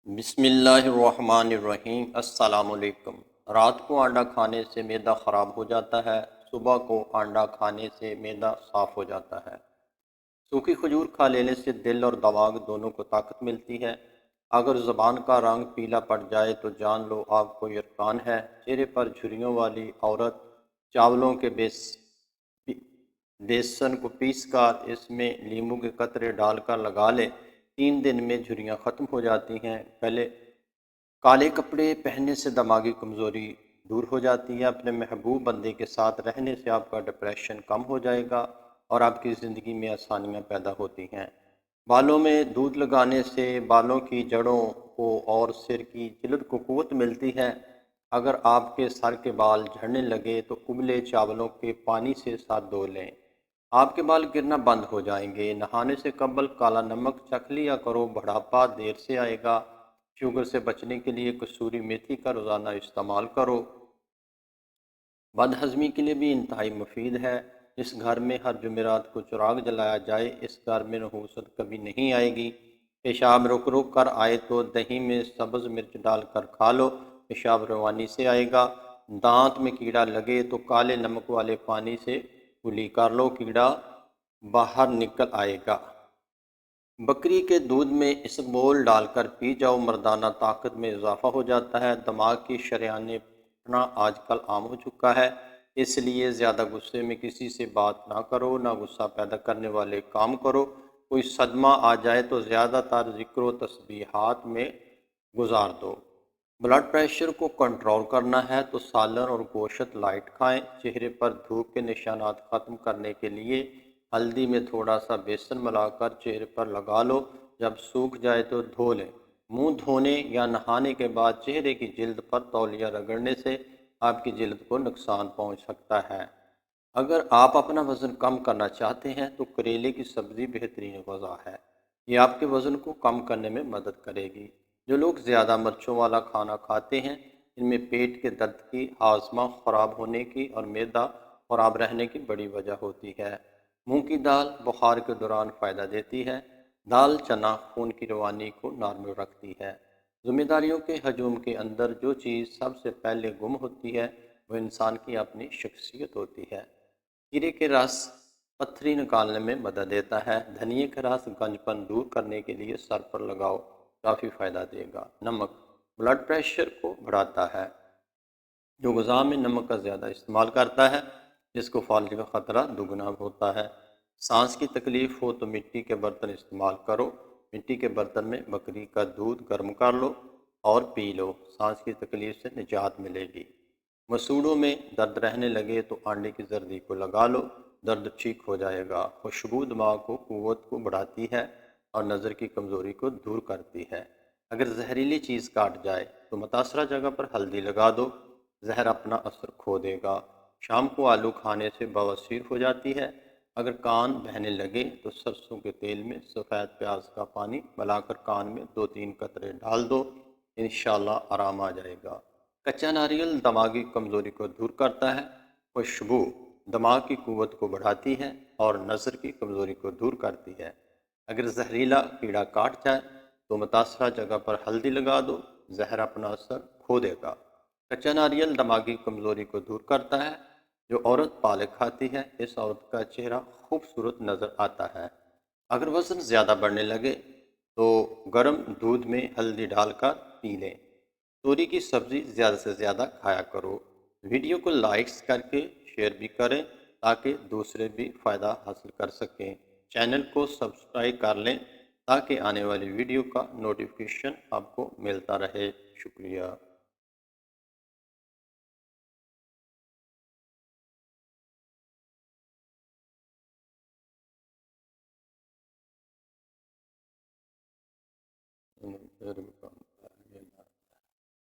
بسم اللہ الرحمن الرحیم۔ السلام علیکم۔ رات کو انڈا کھانے سے معدہ خراب ہو جاتا ہے، صبح کو انڈا کھانے سے معدہ صاف ہو جاتا ہے۔ سوکھی کھجور کھا لینے سے دل اور دماغ دونوں کو طاقت ملتی ہے۔ اگر زبان کا رنگ پیلا پڑ جائے تو جان لو آپ کو عرفان ہے۔ چہرے پر جھریوں والی عورت چاولوں کے بیسن کو پیس کر اس میں لیموں کے قطرے ڈال کر لگا لے، 3 دن میں جھریاں ختم ہو جاتی ہیں۔ پہلے کالے کپڑے پہننے سے دماغی کمزوری دور ہو جاتی ہے۔ اپنے محبوب بندے کے ساتھ رہنے سے آپ کا ڈپریشن کم ہو جائے گا اور آپ کی زندگی میں آسانیاں پیدا ہوتی ہیں۔ بالوں میں دودھ لگانے سے بالوں کی جڑوں کو اور سر کی جلد کو قوت ملتی ہے۔ اگر آپ کے سر کے بال جھڑنے لگے تو ابلے چاولوں کے پانی سے سر دھو لیں، آپ کے بال گرنا بند ہو جائیں گے۔ نہانے سے قبل کالا نمک چکھ لیا کرو، بڑھاپا دیر سے آئے گا۔ شوگر سے بچنے کے لیے کسوری میتھی کا روزانہ استعمال کرو۔ بد ہضمی کے لیے بھی انتہائی مفید ہے۔ اس گھر میں ہر جمعرات کو چراغ جلایا جائے، اس گھر میں نحوست کبھی نہیں آئے گی۔ پیشاب رک رک کر آئے تو دہی میں سبز مرچ ڈال کر کھا لو، پیشاب روانی سے آئے گا۔ دانت میں کیڑا لگے تو کالے نمک والے پانی سے کلی کر لو، کیڑا باہر نکل آئے گا۔ بکری کے دودھ میں اسبگول ڈال کر پی جاؤ، مردانہ طاقت میں اضافہ ہو جاتا ہے۔ دماغ کی شریان پھٹنا آج کل عام ہو چکا ہے، اس لیے زیادہ غصے میں کسی سے بات نہ کرو، نہ غصہ پیدا کرنے والے کام کرو۔ کوئی صدمہ آ جائے تو زیادہ تر ذکر و تسبیحات میں گزار دو۔ بلڈ پریشر کو کنٹرول کرنا ہے تو سالن اور گوشت لائٹ کھائیں۔ چہرے پر دھوپ کے نشانات ختم کرنے کے لیے ہلدی میں تھوڑا سا بیسن ملا کر چہرے پر لگا لو، جب سوکھ جائے تو دھو لیں۔ منہ دھونے یا نہانے کے بعد چہرے کی جلد پر تولیہ رگڑنے سے آپ کی جلد کو نقصان پہنچ سکتا ہے۔ اگر آپ اپنا وزن کم کرنا چاہتے ہیں تو کریلے کی سبزی بہترین غذا ہے، یہ آپ کے وزن کو کم کرنے میں مدد کرے گی۔ جو لوگ زیادہ مرچوں والا کھانا کھاتے ہیں، ان میں پیٹ کے درد کی، ہاضمہ خراب ہونے کی اور معدہ خراب رہنے کی بڑی وجہ ہوتی ہے۔ مونگ کی دال بخار کے دوران فائدہ دیتی ہے۔ دال چنا خون کی روانی کو نارمل رکھتی ہے۔ ذمہ داریوں کے ہجوم کے اندر جو چیز سب سے پہلے گم ہوتی ہے وہ انسان کی اپنی شخصیت ہوتی ہے۔ کھیرے کے رس پتھری نکالنے میں مدد دیتا ہے۔ دھنیے کا رس گنج پن دور کرنے کے لیے سر پر لگاؤ، کافی فائدہ دے گا۔ نمک بلڈ پریشر کو بڑھاتا ہے۔ جو غذا میں نمک کا زیادہ استعمال کرتا ہے، جس کو فالج کا خطرہ دگنا ہوتا ہے۔ سانس کی تکلیف ہو تو مٹی کے برتن استعمال کرو، مٹی کے برتن میں بکری کا دودھ گرم کر لو اور پی لو، سانس کی تکلیف سے نجات ملے گی۔ مسوڑوں میں درد رہنے لگے تو انڈے کی زردی کو لگا لو، درد ٹھیک ہو جائے گا۔ خوشبو دماغ کو قوت کو بڑھاتی ہے اور نظر کی کمزوری کو دور کرتی ہے۔ اگر زہریلی چیز کاٹ جائے تو متاثرہ جگہ پر ہلدی لگا دو، زہر اپنا اثر کھو دے گا۔ شام کو آلو کھانے سے بواسیر ہو جاتی ہے۔ اگر کان بہنے لگے تو سرسوں کے تیل میں سفید پیاز کا پانی ملا کر کان میں 2-3 قطرے ڈال دو، انشاءاللہ آرام آ جائے گا۔ کچا ناریل دماغی کمزوری کو دور کرتا ہے۔ خوشبو دماغ کی قوت کو بڑھاتی ہے اور نظر کی کمزوری کو دور کرتی ہے۔ اگر زہریلا کیڑا کاٹ جائے تو متاثرہ جگہ پر ہلدی لگا دو، زہر اپنا اثر کھو دے گا۔ کچا ناریل دماغی کمزوری کو دور کرتا ہے۔ جو عورت پالک کھاتی ہے، اس عورت کا چہرہ خوبصورت نظر آتا ہے۔ اگر وزن زیادہ بڑھنے لگے تو گرم دودھ میں ہلدی ڈال کر پی لیں۔ توری کی سبزی زیادہ سے زیادہ کھایا کرو۔ ویڈیو کو لائکس کر کے شیئر بھی کریں تاکہ دوسرے بھی فائدہ حاصل کر سکیں۔ چینل کو سبسکرائب کر لیں تاکہ آنے والی ویڈیو کا نوٹیفیکیشن آپ کو ملتا رہے۔ شکریہ۔